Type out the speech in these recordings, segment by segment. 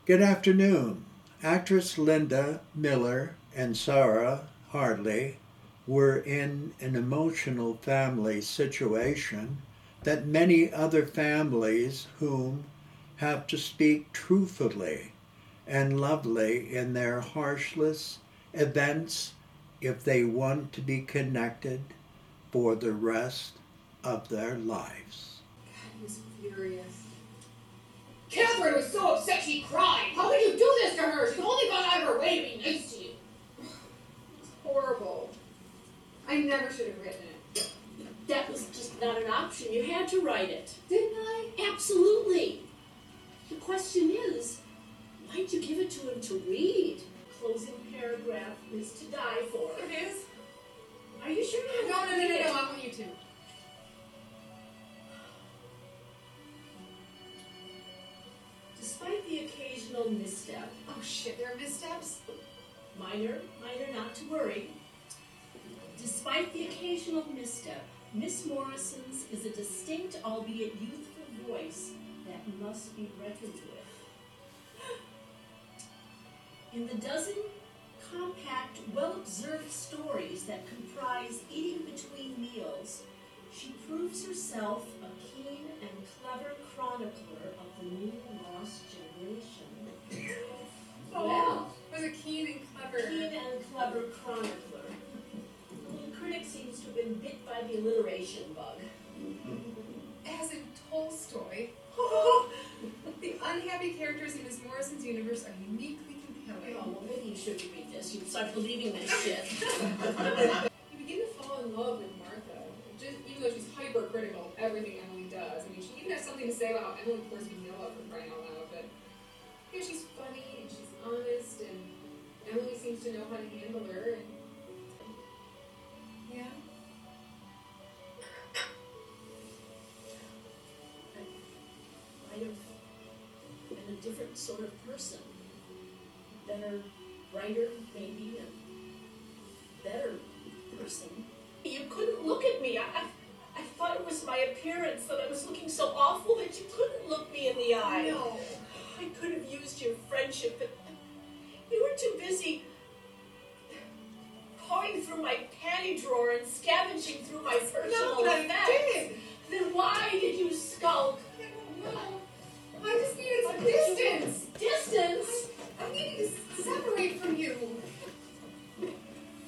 Good afternoon. Actress Linda Miller and Sara Hartley were in an emotional family situation that many other families whom have to speak truthfully and lovely in their harshness events if they want to be connected for the rest of their lives. God, he was furious. Catherine was so upset she cried. How could you do this to her? She's only gone out of her way to be nice to you. It's horrible. I never should have written it. That was just not an option. You had to write it. Didn't I? Absolutely. The question is, why'd you give it to him to read? Closing paragraph is to die for. It is? Are you sure you No, want to I read it? want you to. Despite the occasional misstep, Oh shit, there are missteps? minor, not to worry. Despite the occasional misstep, Miss Morrison's is a distinct, albeit youthful voice that must be reckoned with. In the dozen compact, well-observed stories that comprise eating between meals, she proves herself a keen and clever chronicler of the new lost generation. Oh, was it keen and clever? Keen and clever chronicler. The critic seems to have been bit by the alliteration bug. As in Tolstoy, the unhappy characters in Miss Morrison's universe are uniquely compelling. Oh, well, maybe you should read this. You start believing this shit. You begin to fall in love with Martha, even though she's hypercritical of everything Emily does. I mean, she even has something to say about how Emily pours vanilla for crying out loud, but you know, she's funny and she's honest, and Emily seems to know how to handle her. And yeah. I might have been a different sort of person. Better, brighter, maybe, a better person. You couldn't look at me. I thought it was my appearance, that I was looking so awful that you couldn't look me in the eye. No. I could have used your friendship, but you were too busy going through my panty drawer and scavenging through my personal No, I effects. did. Then why did you skulk? I don't know. I just needed some distance. Distance? I needed to separate from you.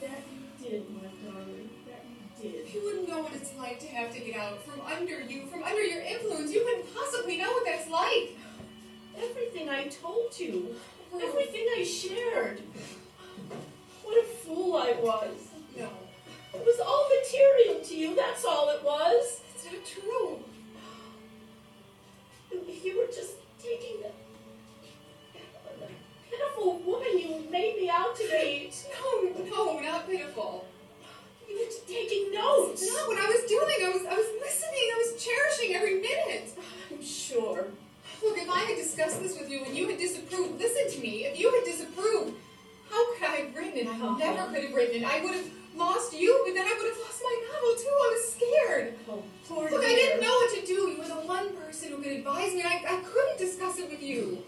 That you did, my darling. That you did. You wouldn't know what it's like to have to get out from under you, from under your influence. You couldn't possibly know what that's like. Everything I told you. Everything I shared. What a fool I was. No, It was all material to you, that's all it was. it's not true. You were just taking the pitiful woman you made me out to be. No, not pitiful. You were just taking notes. No, what I was doing, I was listening, I was cherishing every minute. I'm sure. Look, if I had discussed this with you and you had disapproved, listen to me, if you had disapproved, how could I have written it? I never could have written it. I would have lost you, but then I would have lost my novel too. I was scared. Oh, poor Look, I dear. didn't know what to do. You were the one person who could advise me, and I couldn't discuss it with you.